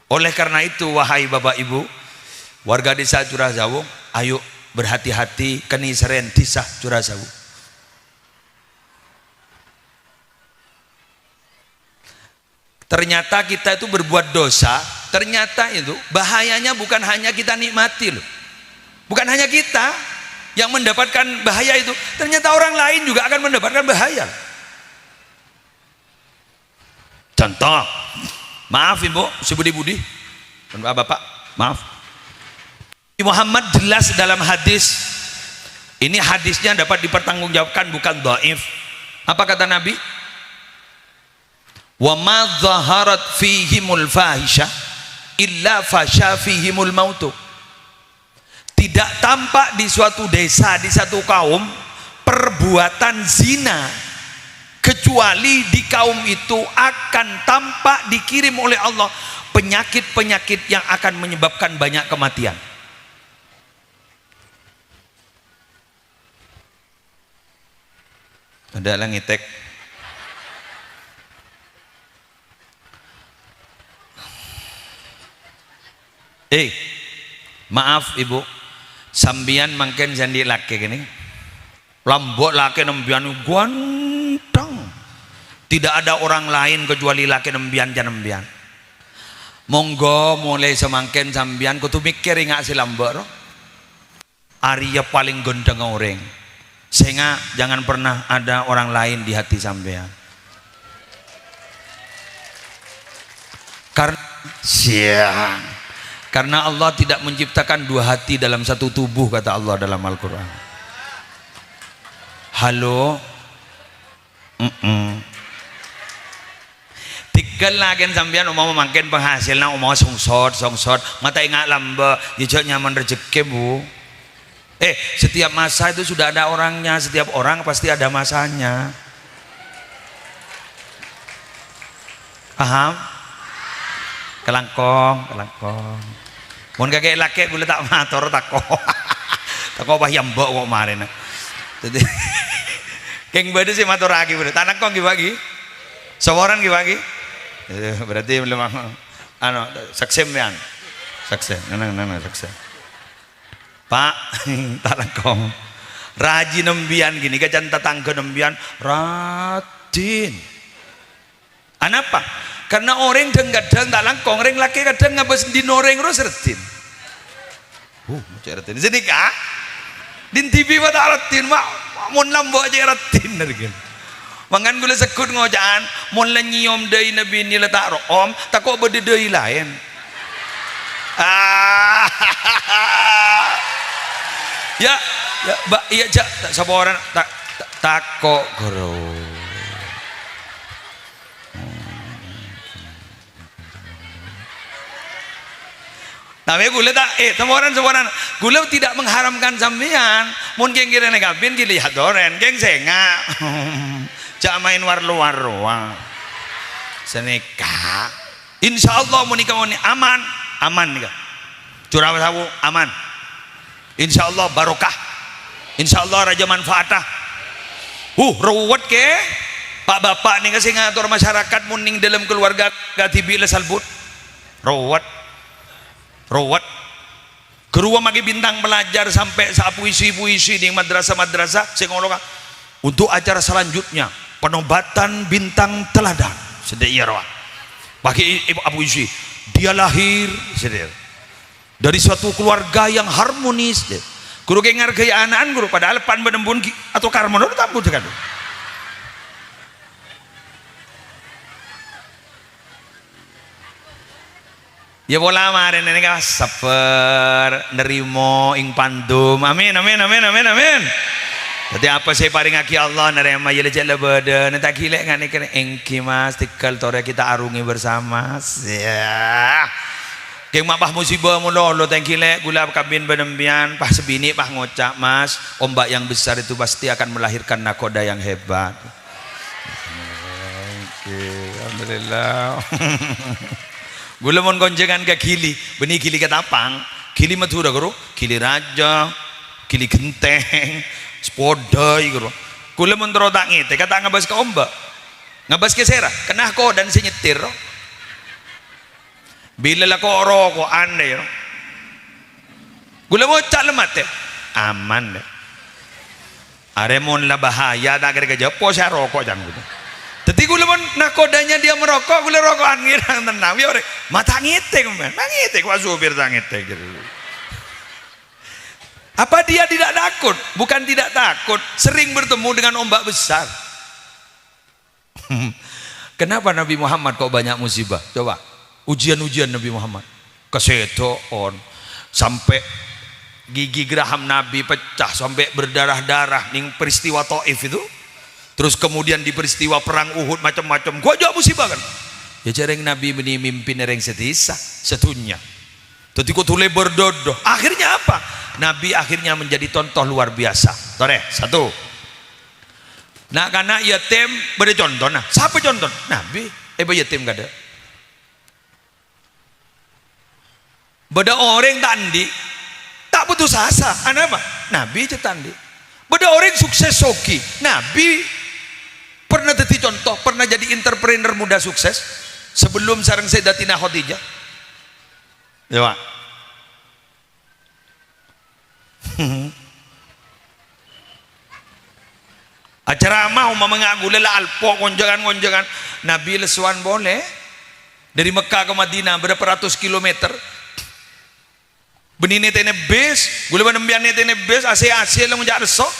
oleh karena itu wahai bapak ibu warga desa Curah Sawu, ayo berhati-hati keni seren desa Curah Sawu. Ternyata kita itu berbuat dosa, ternyata itu bahayanya bukan hanya kita nikmati loh. Bukan hanya kita yang mendapatkan bahaya itu, ternyata orang lain juga akan mendapatkan bahaya. Contoh, maaf ibu, sebudi-budi, bapak, maaf. Muhammad jelas dalam hadis ini hadisnya dapat dipertanggungjawabkan bukan dhaif apa kata Nabi wa ma zaharat fihimul fahisha illa fasha fihimul mautu tidak tampak di suatu desa di satu kaum perbuatan zina kecuali di kaum itu akan tampak dikirim oleh Allah penyakit-penyakit yang akan menyebabkan banyak kematian. Ada lang itek Maaf ibu, sambian mangken jandi laki gini lambok laki nembian ganteng, tidak ada orang lain kecuali laki nembian janembian. Monggo mulai semangken sambian kutu mikir ingat si lambok Arya paling gendeng orang, sehingga jangan pernah ada orang lain di hati sampean. Karena Allah tidak menciptakan dua hati dalam satu tubuh, kata Allah dalam Al-Quran. Halo, tinggal lagi sampean umama makin penghasilnya umama songsot mata ingat lamba jejak nyaman rezeki bu. Setiap masa itu sudah ada orangnya, setiap orang pasti ada masanya. Paham? Kelangkong. Mun kakek laki gue tak mator tako bayam mbok kok kemarin. Jadi keng bade sih matur lagi bade. Tanak kong gibagi. Sawaran gibagi. Berarti belum saksem yan. Saksem. Nang saksem. Pak, tanak kong. Raji nembian gini kacan tetangga nembian Radin. Anapa? Karena orang kadang tak langkong, orang laki kadang ngabas di noreng terus retin. Macam retin. Jadi kah? Din TV pada retin, mak mon lambo aja retin narikin. Mangan gula sekut ngojaan, mon lenyiom dari nabi ni letak room, tak kok berdedai lain. Ya, siapa orang tak kok gero. Tapi gula tak, semoran gula tidak mengharamkan sambian. Mungkin kira negapin kili hadoren, geng senga, cak main warlu seneka. Insya Allah menikah aman nikah. Curah sabu aman. Insya Allah barokah. Insya Allah raja manfaatah. Ruwet ke? Pak bapak nih kasih ngatur masyarakat muning dalam keluarga gatibi lesalbut. Ruwet. Keruah magi bintang belajar sampai puisi di madrasah singoloka untuk acara selanjutnya penobatan bintang teladan sedaya rawat bagi ibu puisi. Dia lahir dari suatu keluarga yang harmonis. Guru kengar gaya anak guru padahal pan benembun atau karmono tamu kan. Ya bola maren ini kan saper nerimo ing pandum. Amin. Jadi apa saya paring aki Allah nerema ya jala badan tak gilek ngane kene engki mas tikal tore kita arungi bersama. Ya. Keng mapah musibah mulolo teng gilek gula kabin benembian pah sebini pah ngocak mas ombak yang besar itu pasti akan melahirkan nakoda yang hebat. Alhamdulillah. Gula mon gonjengan ke kili, benih kili ketapang, kili matura guru, kili raja, kili genteng, spodai guru. Gula mon terodak ngite, kata ngabas ke ombak, ngabas ke serah, kena ko dan si nyetir. Bila lah ko rokok ande, gula mon cak lemat aman deh. Aremon lah bahaya, tak kira kerja, posya rokok jangan gitu. Tapi gula pun nakodanya dia merokok, gula rokokan ngirang tenang. Ya orang mata ngite kemen, ngite kuah supir tak ngite gitu. Apa dia tidak takut? Bukan tidak takut, sering bertemu dengan ombak besar. Kenapa Nabi Muhammad kok banyak musibah? Coba ujian-ujian Nabi Muhammad. Kesetoon sampai gigi geraham Nabi pecah sampai berdarah-darah ning peristiwa Taif itu. Terus kemudian di peristiwa perang Uhud macam-macam gua jauh musibah kan ya jarang Nabi ini mimpin yang setisa setunya tapi kok tule berdodo akhirnya apa Nabi akhirnya menjadi contoh luar biasa tore satu nah karena yatim beri contoh nah siapa contoh Nabi yatim gak ada beda orang tandi tak putus asa apa Nabi cetandi beda orang sukses soki Nabi pernah jadi contoh, pernah jadi entrepreneur muda sukses sebelum sareng Sayyidatina Khadijah. Ya, Pak. Acara mau mengaku lela alpo konjangan Nabi lesuan boleh dari Mekah ke Madinah berapa ratus kilometer. Benine tene bes, gule banembiane tene bes AC lang menjak resok.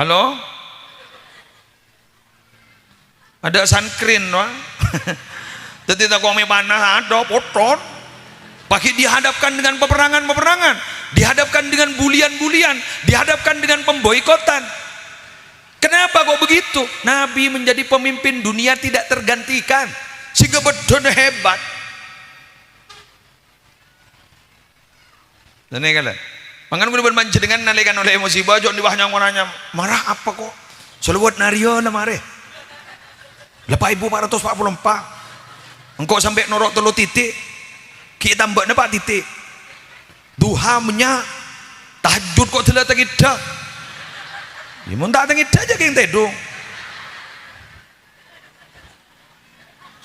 Halo? Ada sunscreen wah. Tadi tak kau panas ada poton. Pakai dihadapkan dengan peperangan, dihadapkan dengan bulian-bulian, dihadapkan dengan pemboikotan. Kenapa kok begitu? Nabi menjadi pemimpin dunia tidak tergantikan, sehingga betul hebat. Dan ini kalian, mangan gue bermanca dengan nalikan oleh emosi baju di bawahnya orangnya marah apa kok? Selawat nario na mare. Lepas 1444, engkau sampai norok telu titik. Kita tambah pak titik duha menyak tahajud kok telah tengidah ya mau tak tengidah aja yang tedung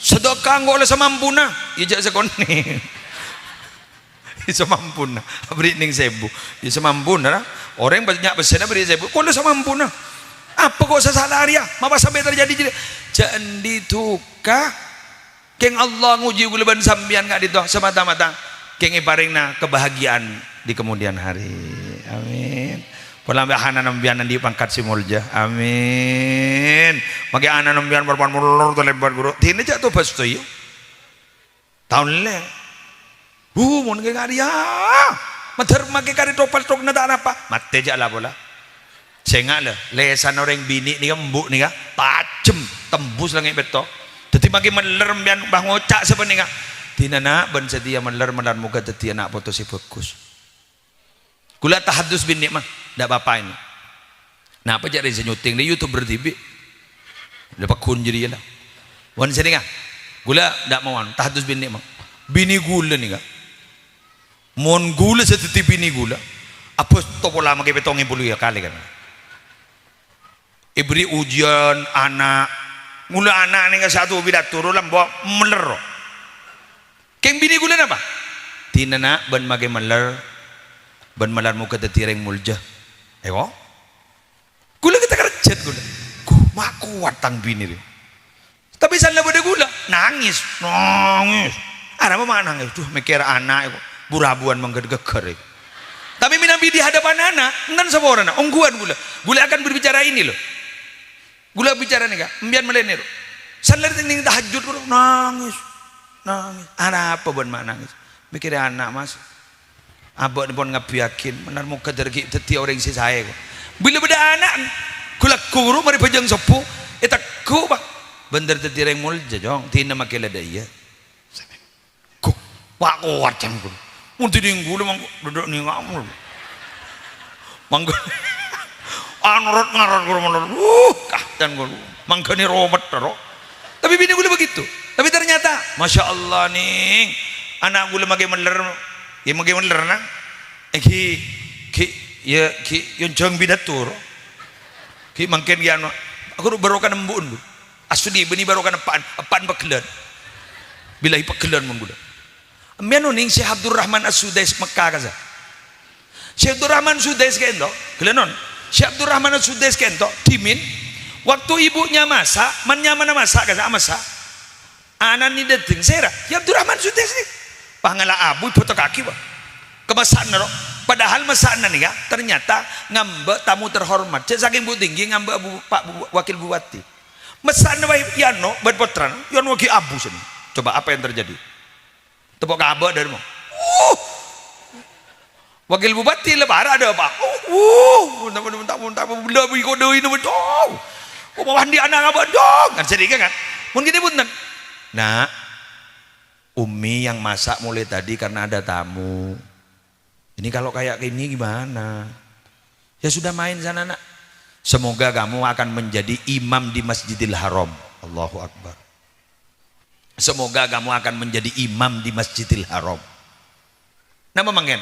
sedekah kok oleh semampuna ya jak sekoni semampuna beri ning sebu ya semampuna orang banyak besar beri sebu kok oleh semampuna apa kok sesalah ya apa sampai terjadi jangan ditukar keng Allah nguji guleban sambian gak dito semata-mata keng iparingna kebahagiaan di kemudian hari. Amin. Pelambahan nambianan di pangkat simulja. Amin. Magi anak nambian berpan mulur to lebar guru. Tine jak to bas to yo. Tahun le. Mun ke karya. Mater magi kari topal tok na apa? Mate jak lah bola. Sengak le. Lesan orang bini ni embuk ni ka. Tajem tembus langit betok. Jadi makin meler bian bah ngocak sebenarnya tina nak ben setia meler melar muka tetia nak foto si fokus gula tahadus bin nikmah ndak apa ini nah apa jadi senyuting di YouTube bertibi dapat kun jadi lah wan sini gula ndak mau tahadus bin nikmah bini gula nih mon gula setiti bini gula apa topo lama ke betongin puluh ya kali kan ibri ujian anak mula anak ni satu bidat turu lambok meler. Keng bini gula apa? Tina nak ban mage meler, ban melar muka tetireng mulja. Eko? Gula kita kerjat gula. Mak kuat tang bini ni. Tapi sana pada gula nangis. Ada apa nangis? Tuh mikir anak eko burabuan menggeger. Tapi minabi di hadapan anak, nan seorang anak, ongguan gula. Gula akan berbicara ini loh. Gula bicara nih kak, mbian melenir. Salar tinggi tahajud nangis. Ada apa buat mak nangis? Mikir anak mas. Abah ni pun ngabiakin, menar muka dergi teti orang si saya. Bila beda anak, gula guru mari pejang sepuh, etak ku pak. Bener teti orang mulja jong, tina makela daya. Ku, pak kuat cangkul. Mungkin dia gula mang duduk ni ngamul. Mangga. Anurut ngarut guru menurut dan guru mangkani romet taro tapi bini gula begitu tapi ternyata masya Allah nih anak gula mage meler ya mage meler nang ki yoncong bidatur ki mangken gian aku barokan embun asudi beni barokan apaan pekelan bila pekelan menggula ambian ning Syekh Abdul Rahman As-Sudais Mekah kaza Syekh Abdul Rahman Sudais kendo kelenon Syekh Abdul Rahman As-Sudais kento dimin waktu ibunya masak mana masak kata masak anak ni dateng sera ya Abdul Rahman As-Sudais ni pangala abu foto kaki wah kemasan naro padahal masak nih ternyata ngambek tamu terhormat cek saking bu tinggi ngambek Pak Wakil Bupati masak nih Yano berpotran Yano waki abu sini coba apa yang terjadi tepuk kabel dari mau Wakil Bupati lebar ada apa? Muntah benda bikode ini betul. Mandi anak apa dong? Kan sedikit kan? Mungkin ini punten. Nah, Umi yang masak mulai tadi karena ada tamu. Ini kalau kayak gini gimana? Ya sudah main sana nak. Semoga kamu akan menjadi imam di Masjidil Haram. Allahu Akbar. Semoga kamu akan menjadi imam di Masjidil Haram. Nama manggen.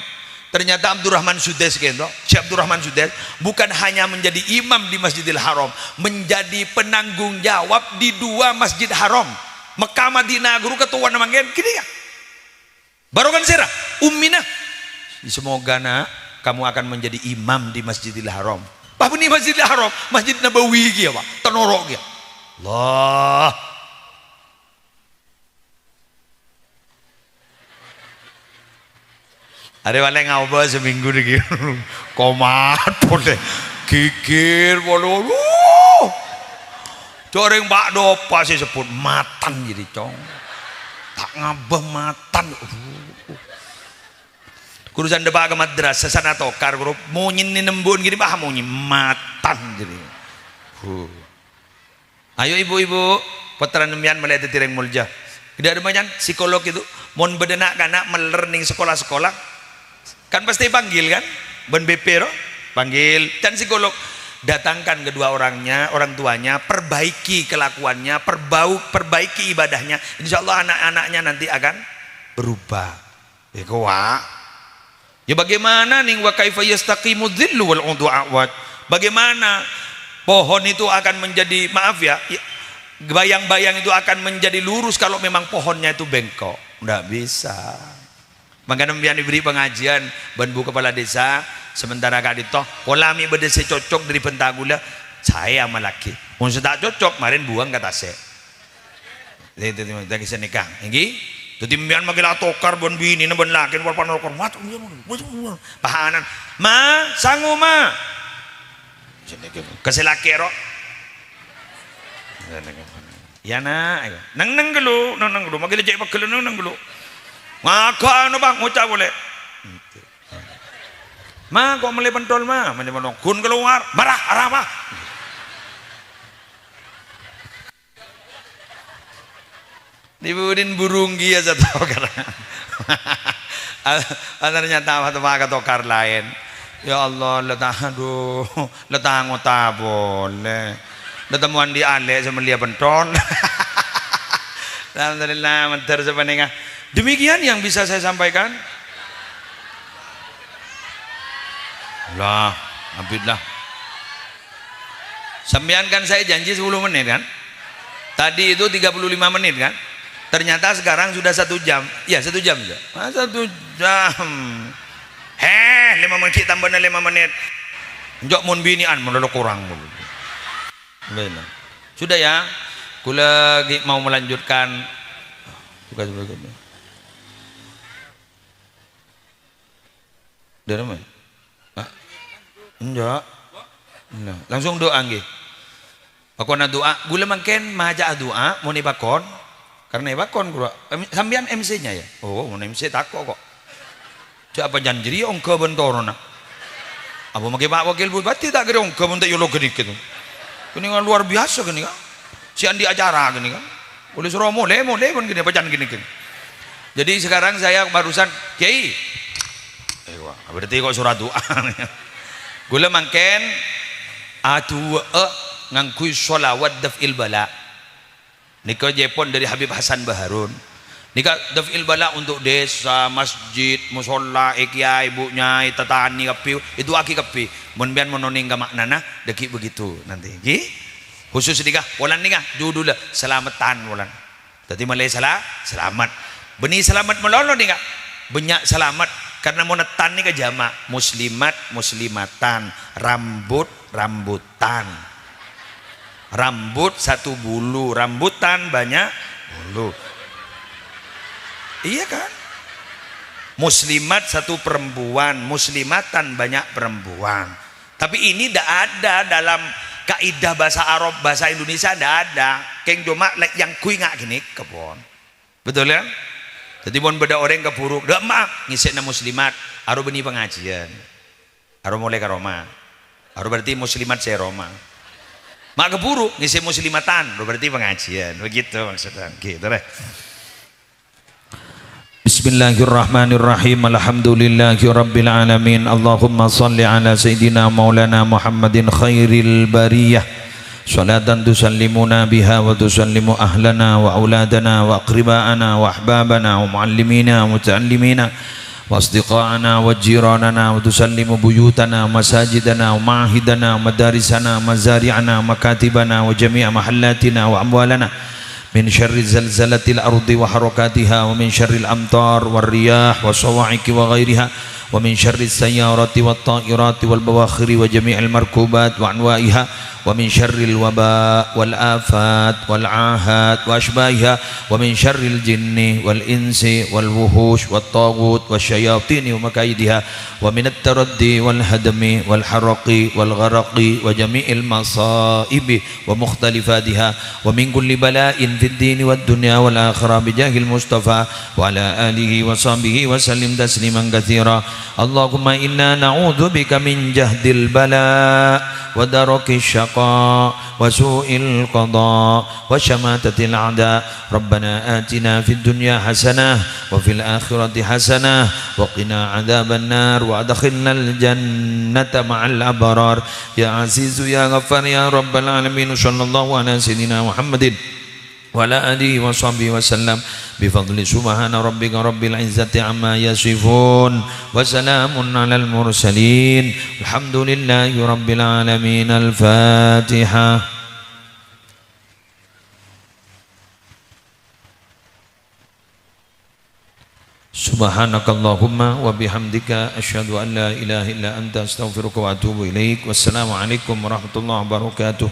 Ternyata Abdurrahman Sudais kento, Syekh Abdurrahman Sudais bukan hanya menjadi imam di Masjidil Haram, menjadi penanggung jawab di dua Masjid Haram, Mekah Madinah guru ketua namanya gini ya. Barokan sirah ummina, semoga nak kamu akan menjadi imam di Masjidil Haram. Pak ini Masjidil Haram, Masjid Nabawi gitu Pak, tenorok gitu. Allah. Ada paling ngapa seminggu nih komat boleh gigir boleh. Coreng Pak Dopa sih sebut matan jadi cong. Tak ngabah matan. Kurusan depak ke madrasah sana tokar grup mau nyini nembun gini bah mau matan jadi. Ayo ibu-ibu putra nembian melihat tireng mulja. Tidak ada banyak psikolog itu mau bedenak kana melearning sekolah-sekolah kan pasti panggil kan ben BP roh panggil dan psikolog datangkan kedua orangnya orang tuanya perbaiki kelakuannya perbaiki ibadahnya insya Allah anak-anaknya nanti akan berubah ya bagaimana nih wa kaifa yastaqimu dhillu wal udwa'at bagaimana pohon itu akan menjadi maaf ya bayang-bayang itu akan menjadi lurus kalau memang pohonnya itu bengkok enggak bisa. Maka nembian diberi pengajian banbu kepala desa sementara kak ditoh polami berdesa cocok dari pentagula saya sama laki mungkin tak cocok kemarin buang kata saya itu kisah nikah ini itu timbian makilah tokar bon bini bon laki bon panokor mat pahanan ma sangu ma keselakero ya nak nang gelu makilah jek pakelu nang gelu maka anu bang ngucap boleh ma kok mulai pentol ma menyebut kun keluar marah arah mah diburin burung gia satu karena ternyata apa tokar lain ya Allah letah ngota boleh temuan di ale sama dia pentol alhamdulillah mentar sepanengah. Demikian yang bisa saya sampaikan. Lah, abidlah. Sampean kan saya janji 10 menit kan? Tadi itu 35 menit kan? Ternyata sekarang sudah 1 jam. Ya 1 jam sudah. 1 jam. 5 menit tambahnya 5 menit. Njok mun binian menolak kurang. Sudah ya. Kula lagi mau melanjutkan. Bukan sebagainya. Dari mana? Enggak. Nah, langsung doa nggih. Pakona doa, gula mangken maja doa mau bakon. Karena bakon gula. Sambian MC-nya ya. Oh, mau MC takok kok. Cak apa janjiri ongko bentorona. Apa make Pak Wakil Bupati tak kira ongko bentak yolo gede gitu. Ini kan luar biasa gini kan. Si andi acara gini kan. Boleh suruh mulai pun gini pacan gini. Jadi sekarang saya barusan Kiai berarti kok surat doa gula mangken atu ngangkui sholawat daf'il bala nika jepon dari Habib Hasan Baharun nika daf'il bala untuk desa masjid musola ikyai ibunya tetani kapi itu aki kapi mun bian mononing ka maknana deki begitu nanti nggih khusus nika wulan nika judul selamatan wulan dadi malai selamat benih selamat melolo nika banyak selamat karena monetan ini ke jamak muslimat muslimatan rambut rambutan rambut 1 bulu rambutan banyak bulu iya kan muslimat 1 perempuan muslimatan banyak perempuan tapi ini tidak ada dalam kaidah bahasa Arab bahasa Indonesia tidak ada keng doma yang kui ngak gini kebon betul ya. Jadi pun beda orang kepuruk, dah mak ngisipna muslimat, aru beni pengajian, aru mulai ke Roma, aru berarti muslimat saya Roma, mak kepuruk ngisip muslimatan, berarti pengajian, begitu maksudnya, gitu deh. Bismillahirrahmanirrahim. Alhamdulillahi rabbil alamin. Allahumma salli ala sayyidina maulana Muhammadin khairil bariyah. Salatan tusallimuna biha wa tusallimu ahlana wa auladana wa aqriba'ana wa ahbabana wa muallimina wa muta'allimina wa asdiqa'ana wa jiranana wa tusallimu buyutana masajidana wa ma'ahidana wa madarisana wa mazari'ana wa makatibana wa jami'a mahallatina wa amwalana min syarri zalzalatil ardi wa harakatiha, wa min syarril amtar wal riyah wa sawa'iqi wa ghairiha, wa min syarri sayyarati wat ta'irati wal bawakhiri wa jami'il markubat wa anwa'iha, wa min syarril waba wal afat wal ahad wa ashbahiha, wa min syarril jinni wal insi wal wuhush wat taghut wasyayatini wa makaidiha, wa min at-taraddi wal hadmi wal haraqi wal gharaqi wa jami'il masaibi wa mukhtalifatiha, wa min kulli bala'in fid dini wad dunya wal akhirah bi jahil mustafa wa ala alihi wa sahbihi wa sallim tasliman katsira. Allahumma inna na'udzu bika min jahdil bala wa daraki syaqa wa su'il qada wa syamatatil a'da. Rabbana atina fid dunya hasanah wa fil akhirati hasanah wa qina adzaban nar wa adkhilnal jannata ma'al abrar ya azizu ya ghaffar ya rabbal alamin. Sallallahu ala sayyidina Muhammadin wa ala alihi wa sahbihi wa sallam bi fadli subhana rabbika rabbil izzati amma yasifun wa salamun alal mursalin alhamdulillahi rabbil alamin. Al-Fatihah. Subhanakallahumma wa bihamdika asyhadu an la ilaha illa anta astaghfiruka wa atubu ilaik. Wassalamu alaikum warahmatullahi wabarakatuh.